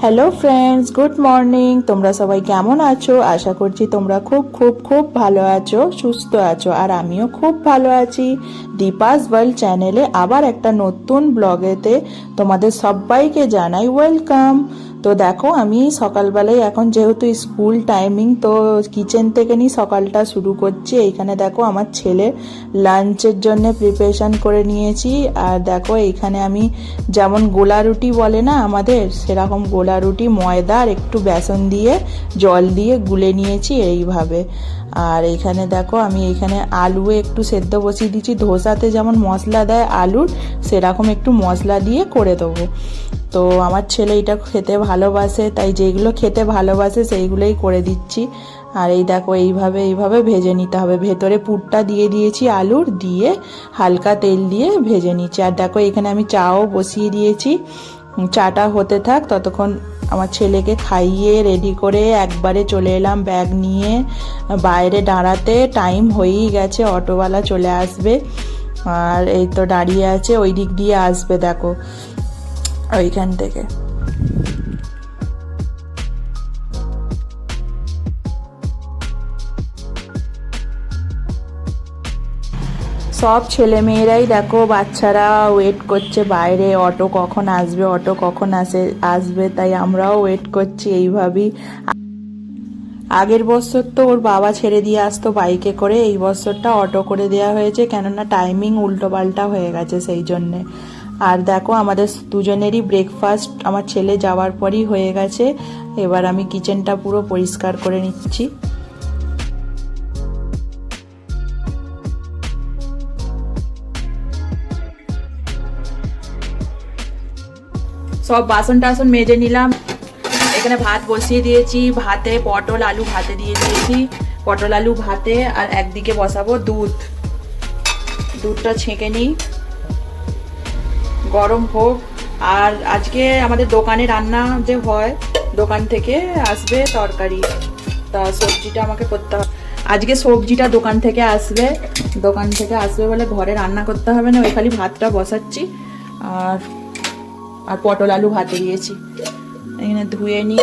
Hello friends, good morning. তোমরা সবাই কেমন আছো? আশা করছি তোমরা খুব খুব খুব ভালো আছো, সুস্থ আছো। আর আমিও খুব ভালো আছি। দীপাস ওয়ার্ল্ড চ্যানেলে আবার একটা নতুন ব্লগেতে তোমাদের সবাইকে জানাই ওয়েলকাম। তো দেখো, আমি সকালবেলায় এখন যেহেতু স্কুল টাইমিং, তো কিচেন থেকে নিয়ে সকালটা শুরু করছি। এইখানে দেখো আমার ছেলে লাঞ্চের জন্য প্রিপারেশন করে নিয়েছি। আর দেখো এইখানে আমি যেমন গোলা রুটি বলে না আমাদের, সেরকম গোলা রুটি ময়দা আর একটু বেসন দিয়ে জল দিয়ে গুলে নিয়েছি এইভাবে। আর এইখানে দেখো আমি এইখানে আলু একটু সেদ্ধ বসিয়ে দিচ্ছি। ধোসাতে যেমন মশলা দেয় আলুর, সেরকম একটু মশলা দিয়ে করে দেবো। তো আমার ছেলে এটা খেতে ভালোবাসে, তাই যেগুলো খেতে ভালোবাসে সেইগুলোই করে দিচ্ছি। আর এই দেখো এইভাবে ভেজে নিতে হবে। ভেতরে পুরটা দিয়ে দিয়েছি আলুর, দিয়ে হালকা তেল দিয়ে ভেজে নিচ্ছি। আর দেখো এখানে আমি চাও বসিয়ে দিয়েছি। চাটা হতে থাক, ততক্ষণ আমার ছেলেকে খাইয়ে রেডি করে একবারে চলে এলাম ব্যাগ নিয়ে বাইরে দাঁড়াতে। টাইম হয়েই গেছে, অটোওয়ালা চলে আসবে। আর এই তো দাঁড়িয়ে আছে, ওই দিক দিয়ে আসবে দেখো, ওইখান থেকে। সব ছেলেমেয়েরাই দেখো, বাচ্চারা ওয়েট করছে বাইরে, অটো কখন আসবে, অটো কখন আসবে, তাই আমরাও ওয়েট করছি এইভাবেই। আগের বছর তো ওর বাবা ছেড়ে দিয়ে আসতো বাইকে করে, এই বছরটা অটো করে দেওয়া হয়েছে, কেননা টাইমিং উল্টো পাল্টা হয়ে গেছে সেই জন্যে। আর দেখো আমাদের দুজনেরই ব্রেকফাস্ট আমার ছেলে যাওয়ার পরই হয়ে গেছে। এবার আমি কিচেনটা পুরো পরিষ্কার করে নিচ্ছি। সব বাসন টাসন মেজে নিলাম। এখানে ভাত বসিয়ে দিয়েছি, ভাতে পটল আলু ভাতে দিয়ে দিয়েছি, পটল আলু ভাতে। আর একদিকে বসাবো দুধটা ছেঁকে নিই, গরম হোক। আর আজকে আমাদের দোকানে রান্না যে হয়, দোকান থেকে আসবে তরকারি, তা সবজিটা আমাকে করতে হবে। আজকে সবজিটা দোকান থেকে আসবে বলে ঘরে রান্না করতে হবে না, ওই খালি ভাতটা বসাচ্ছি। আর আর পটল আলু ভাতে দিয়েছি। এখানে ধুয়ে নিই।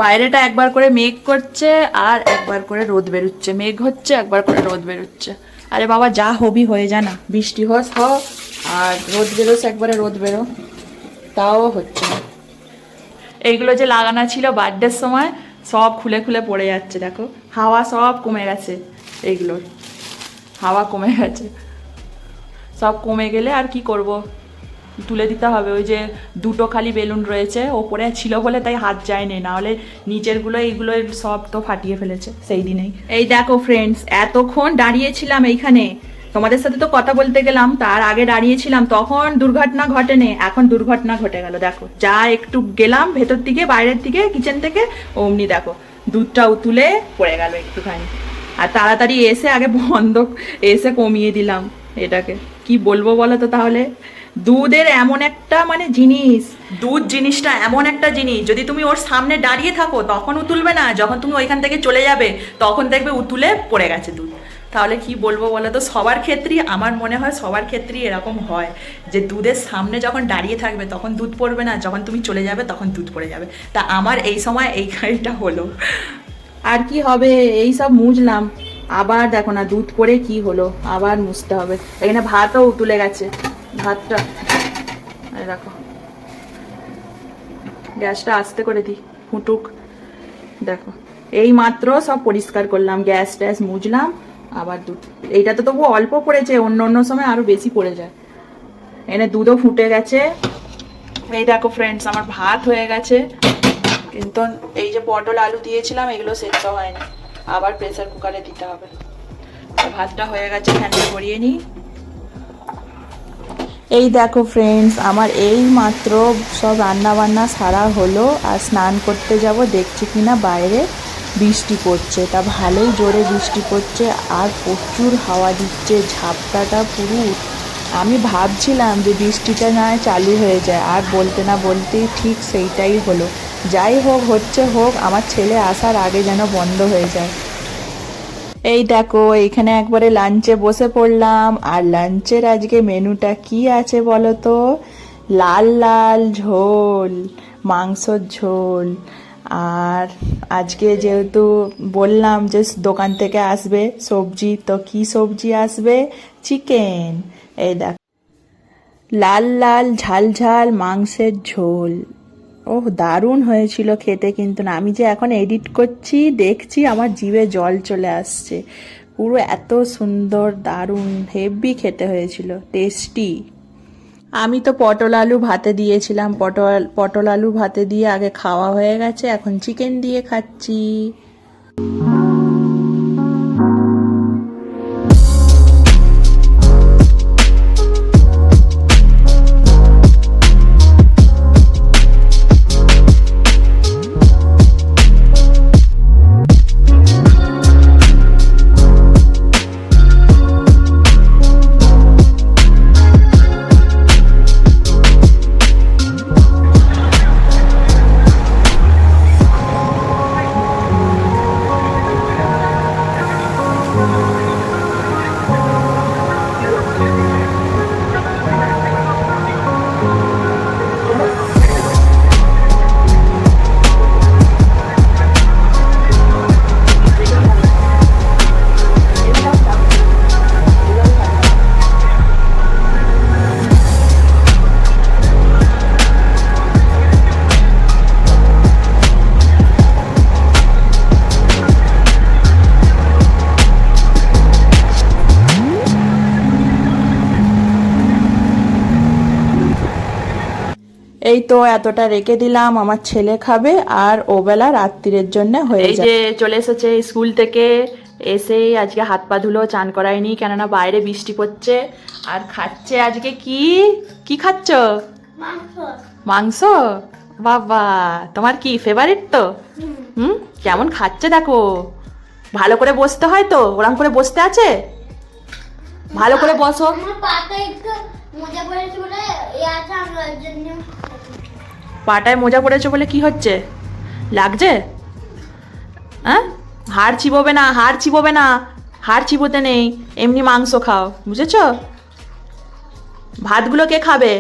বাইরেটা একবার করে মেঘ করছে আর একবার করে রোদ বেরোচ্ছে, মেঘ হচ্ছে একবার করে রোদ বেরোচ্ছে। আরে বাবা, যা হবি হয়ে যা না, বৃষ্টি হস হ আর রোদ বেরোস একবারে রোদ বেরো, তাও হচ্ছে না। এইগুলো যে লাগানো ছিল বার্থডের সময়, সব খুলে খুলে পড়ে যাচ্ছে দেখো। হাওয়া সব কমে গেছে, এইগুলোর হাওয়া কমে গেছে। সব কমে গেলে আর কি করব, তুলে দিতে হবে। ওই যে দুটো খালি বেলুন রয়েছে, ওপরে ছিল বলে তাই হাত যায়নি, নাহলে নিচেরগুলো এইগুলো সব তো ফাটিয়ে ফেলেছে সেই দিনেই। এই দেখো ফ্রেন্ডস, এতক্ষণ দাঁড়িয়েছিলাম এইখানে, তোমাদের সাথে তো কথা বলতে গেলাম, তার আগে দাঁড়িয়েছিলাম, তখন দুর্ঘটনা ঘটেনি, এখন দুর্ঘটনা ঘটে গেল। দেখো, যা একটু গেলাম ভেতর দিকে, বাইরের দিকে, কিচেন থেকে, অমনি দেখো দুধটাও তুলে পড়ে গেল একটুখানি। আর তাড়াতাড়ি এসে আগে এসে কমিয়ে দিলাম এটাকে। কি বলবো বলো তো তাহলে। দুধের এমন একটা মানে জিনিস, দুধ জিনিসটা এমন একটা জিনিস, যদি তুমি ওর সামনে দাঁড়িয়ে থাকো তখন উতুলবে না, যখন তুমি ওইখান থেকে চলে যাবে তখন দেখবে উতুলে পড়ে গেছে দুধ। তাহলে কি বলবো বলো তো, সবার ক্ষেত্রেই আমার মনে হয়, সবার ক্ষেত্রেই এরকম হয় যে দুধের সামনে যখন দাঁড়িয়ে থাকবে তখন দুধ পড়বে না, যখন তুমি চলে যাবে তখন দুধ পড়ে যাবে। তা আমার এই সময় এইটা হলো। আর কি হবে, এই সব মুছলাম, আবার দেখো না দুধ পড়ে কি হলো, আবার মুছতে হবে। এখানে ভাতও তুলে গেছে, ভাতটা দেখো। গ্যাসটা আস্তে করে দিই, ফুটুক। দেখো এই মাত্র সব পরিষ্কার করলাম, গ্যাস ট্যাস মুছলাম। আবার দুধ, এইটা তো তবু অল্প পড়েছে, অন্য সময় আরো বেশি পড়ে যায়। এনে দুধও ফুটে গেছে। এই দেখো ফ্রেন্ডস, আমার ভাত হয়ে গেছে, কিন্তু এই যে পটল আলু দিয়েছিলাম এগুলো সেদ্ধ হয়নি, আবার প্রেসার কুকারে দিতে হবে। ভাতটা হয়ে গেছে, ফ্যানটা ভরিয়ে নিই। এই দেখো ফ্রেন্ডস, আমার এই মাত্র সব রান্না বান্না সারা হলো। আর স্নান করতে যাব, দেখছি কিনা বাইরে বৃষ্টি পড়ছে, তা ভালোই জোরে বৃষ্টি পড়ছে আর প্রচুর হাওয়া দিচ্ছে, ঝাপটাটা পুরো আমি ভাবছিলাম যে বৃষ্টিটা না হয় চালু হয়ে যায়, আর বলতে না বলতেই ঠিক সেইটাই হলো। যাই হোক, হচ্ছে হোক, আমার ছেলে আসার আগে যেন বন্ধ হয়ে যায়। এই দেখো, এইখানে একবারে লাঞ্চে বসে পড়লাম। আর লাঞ্চের আজকে মেনুটা কি আছে বলো তো? লাল লাল ঝোল, মাংসর ঝোল। আর আজকে যেহেতু বললাম যে দোকান থেকে আসবে সবজি, তো কি সবজি আসবে? চিকেন। এই দেখ, লাল লাল ঝাল ঝাল মাংসের ঝোল। ওহ, দারুণ হয়েছিল খেতে। কিন্তু না, আমি যে এখন এডিট করছি দেখছি আমার জিভে জল চলে আসছে। পুরো এত সুন্দর, দারুণ, হেভি খেতে হয়েছিল, টেস্টি। আমি তো পটল আলু ভাতে দিয়েছিলাম, পটল পটল আলু ভাতে দিয়ে আগে খাওয়া হয়ে গেছে, এখন চিকেন দিয়ে খাচ্ছি। এই তো এতটা রেখে দিলাম, আমার ছেলে খাবে আর ওবেলা রাত্রিরের জন্য হয়ে যায়। এই যে চলে এসেছে স্কুল থেকে, এসেই আজকে হাত পা ধুলো, চান করায়নি কেননা বাইরে বৃষ্টি পড়ছে। আর খাচ্ছে আজকে কি কি খাচ্ছ? মাংস। বাবা, তোমার কি ফেভারিট তো? হুম, কেমন খাচ্ছে দেখো। ভালো করে বসতে হয় তো, ওরম করে বসতে আছে। ভালো করে বসো। পাটায় মোজা পড়েছে বলে কি হচ্ছে? লাগছে? হ্যাঁ, হাড় চিবোবে না, হাড় চিবোবে না, হাড় চিবোতে নেই, এমনি মাংস খাও, বুঝেছ? ভাতগুলো কে খাবে?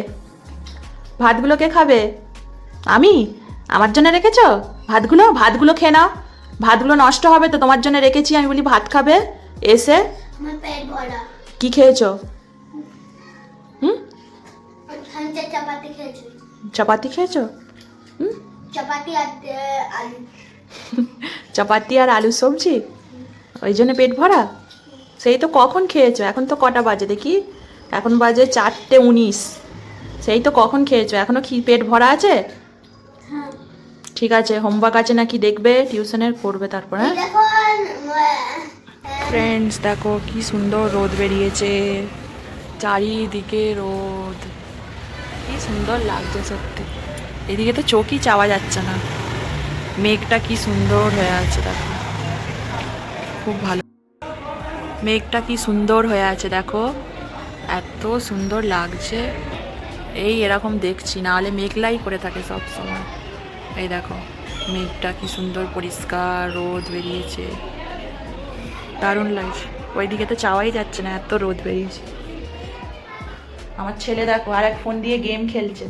ভাতগুলো কে খাবে? আমি? আমার জন্য রেখেছো ভাতগুলো? ভাতগুলো খেয়ে নাও, ভাতগুলো নষ্ট হবে তো, তোমার জন্য রেখেছি। আমি বলি ভাত খাবে এসে। কি খেয়েছো? হুম, চাপাতি খেয়েছো? হুম, চাপাতি আর আলু সবজি, ওই জন্য পেট ভরা? সেই তো কখন খেয়েছো? এখন তো কটা বাজে দেখি, এখন বাজে 4:19। সেই তো কখন খেয়েছো, এখনো কি পেট ভরা আছে? ঠিক আছে, হোমওয়ার্ক আছে নাকি দেখবে, টিউশনের করবে তারপর। হ্যাঁ ফ্রেন্ডস, দেখো কি সুন্দর রোদ বেরিয়েছে, চারিদিকে রোদ, কি সুন্দর লাগছে সত্যি। এদিকে তো চোখই চাওয়া যাচ্ছে না, মেঘটা কি সুন্দর হয়ে আছে দেখো, খুব ভালো। মেঘটা কি সুন্দর হয়ে আছে দেখো, এত সুন্দর লাগছে। এই এরকম দেখছি, না হলে মেঘলাই করে থাকে সব সময়। এই দেখো মেঘটা কি সুন্দর পরিষ্কার, রোদ বেরিয়েছে, দারুণ লাগছে। ওইদিকে তো চাওয়াই যাচ্ছে না, এত রোদ বেরিয়েছে। আমার ছেলে দেখো আর এক ফোন দিয়ে গেম খেলছে।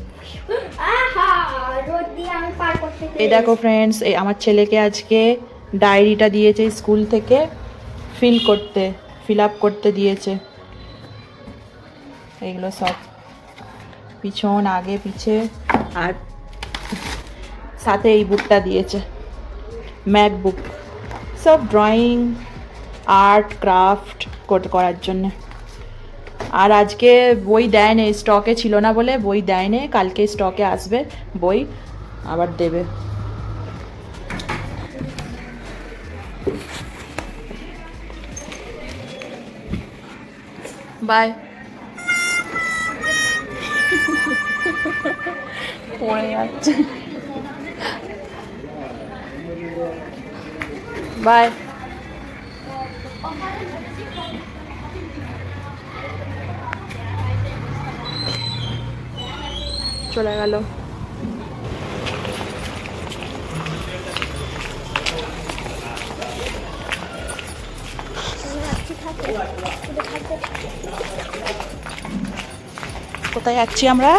এই দেখো ফ্রেন্ডস, এই আমার ছেলেকে আজকে ডায়েরিটা দিয়েছে স্কুল থেকে, ফিল আপ করতে দিয়েছে। এইগুলো সব পিছন আগে পিছে, আর সাথে এই বুকটা দিয়েছে, ম্যাথ বুক, সব ড্রয়িং, আর্ট, ক্রাফট করার জন্য। আর আজকে বই দেয়নি, স্টকে ছিল না বলে বই দেয়নি, কালকে স্টকে আসবে বই, আবার দেবে। বাই। পড়ে যাচ্ছে। বাই। চলে গেল। কোথায় যাচ্ছি আমরা?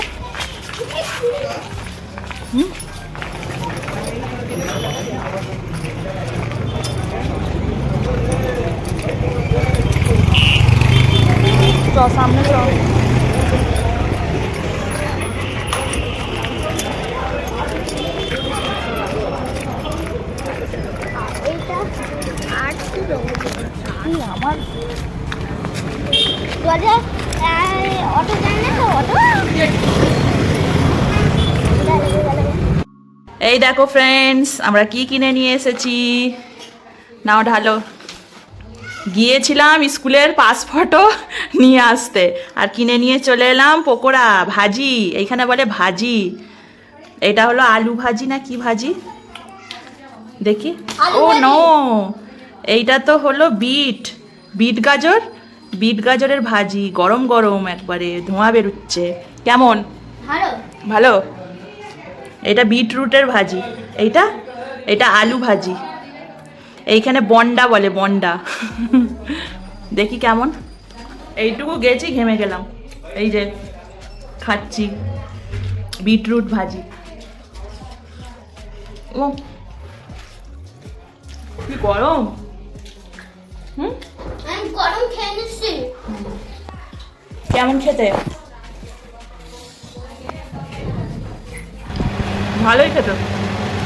সামনে চ। আমার অটো যায় না তো, অটো। এই দেখো ফ্রেন্ডস, আমরা কি কিনে নিয়ে এসেছি, নাও ঢালো। গিয়েছিলাম স্কুলের পাস ফটো নিয়ে আসতে, আর কিনে নিয়ে চলে এলাম পকোড়া, ভাজি, এইখানে বলে ভাজি। এটা হলো আলু ভাজি না কি ভাজি দেখি। ও নো, এইটা তো হলো বিট গাজরের ভাজি, গরম গরম একবারে ধোঁয়া বেরোচ্ছে। কেমন? ভালো। এটা বিটরুটের ভাজি, এটা আলু ভাজি, এইখানে বন্ডা বলে, বন্ডা। দেখি কেমন। এইটুকু গেছি, ঘেমে গেলাম। এই যে খাচ্ছি বিটরুট ভাজি। ও কি গরম। গরম খেয়ে নিচ্ছি। কেমন খেতে? ভালোই খেতে।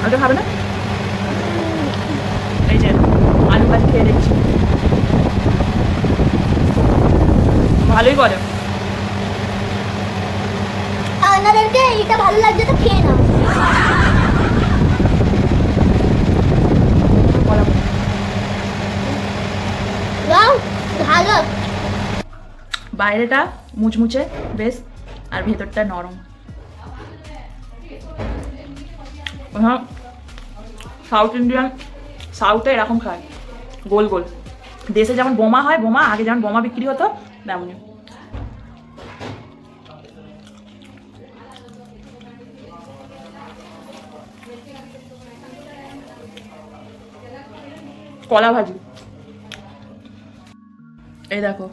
ওটা খাবে না? এই যে আলু ভাজি খেয়ে দেখছি, ভালোই করে। আপনাদেরকে এইটা ভালো লাগছে তো খেয়ে নাও। ভালো। বাইরেটা মুচমুচে বেশ, আর ভেতরটা নরম। সাউথে এরকম খায়, গোল গোল। দেশে যেমন বোমা হয়, বোমা আগে যেমন বোমা বিক্রি হতো তেমনই। কলা ভাজি, এই দেখো,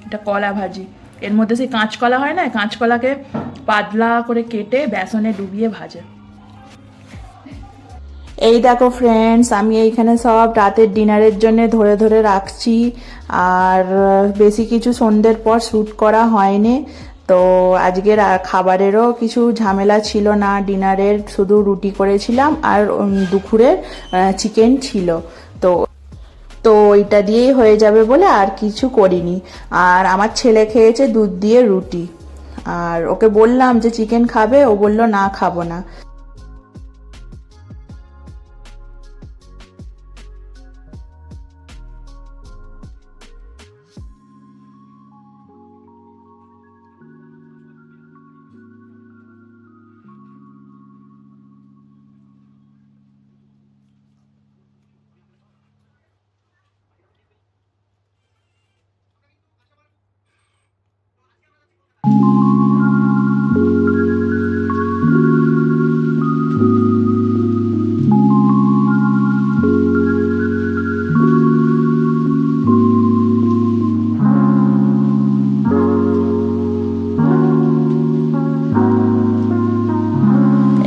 এটা কলা ভাজি। এর মধ্যে সেই কাঁচকলা হয় না, কাঁচকলাকে পাতলা করে কেটে বেসনে ডুবিয়ে ভাজে। এই দেখো ফ্রেন্ডস, আমি এইখানে সব রাতের ডিনারের জন্য ধরে ধরে রাখছি, আর বেশি কিছু সন্ধ্যের পর শ্যুট করা হয়নি। তো আজকের খাবারেরও কিছু ঝামেলা ছিল না, ডিনারের শুধু রুটি করেছিলাম, আর দুপুরের চিকেন ছিল। তো তো ওইটা দিয়েই হয়ে যাবে বলে আর কিছু করিনি। আর আমার ছেলে খেয়েছে দুধ দিয়ে রুটি, আর ওকে বললাম যে চিকেন খাবে, ও বলল না খাবো না।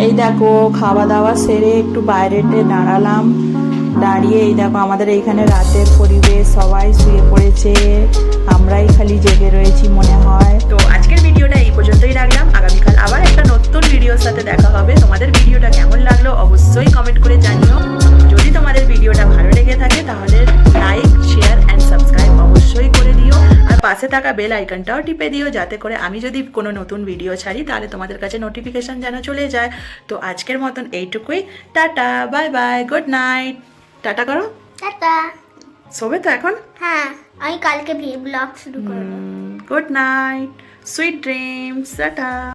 এই দেখো খাওয়া দাওয়া সেরে একটু বাইরেতে দাঁড়ালাম, দাঁড়িয়ে এই দেখো আমাদের এইখানে রাতের পরিবেশ, সবাই শুয়ে পড়েছে, আমরাই খালি জেগে রয়েছি মনে হয়। তো আজকের ভিডিওটা এই পর্যন্তই রাখলাম, আগামীকাল আবার একটা নতুন ভিডিওর সাথে দেখা হবে। তোমাদের ভিডিওটা কেমন লাগলো অবশ্যই কমেন্ট করে জানিও। যদি তোমাদের ভিডিওটা ভালো লেগে থাকে তাহলে লাইক, শেয়ার অ্যান্ড সাবস্ক্রাইব অবশ্যই করে দিও, আর পাশে থাকা বেল আইকনটাও টিপে দিও, যাতে করে আমি যদি কোনো নতুন ভিডিও ছাড়ি তাহলে তোমাদের কাছে নোটিফিকেশন যেন চলে যায়। তো আজকের মতন এইটুকুই, tata, bye bye, good night. Tata করো। টাটা। শোবে তো এখন? হ্যাঁ, আমি কালকে ব্লগ শুরু করব। Good night, sweet dreams, tata.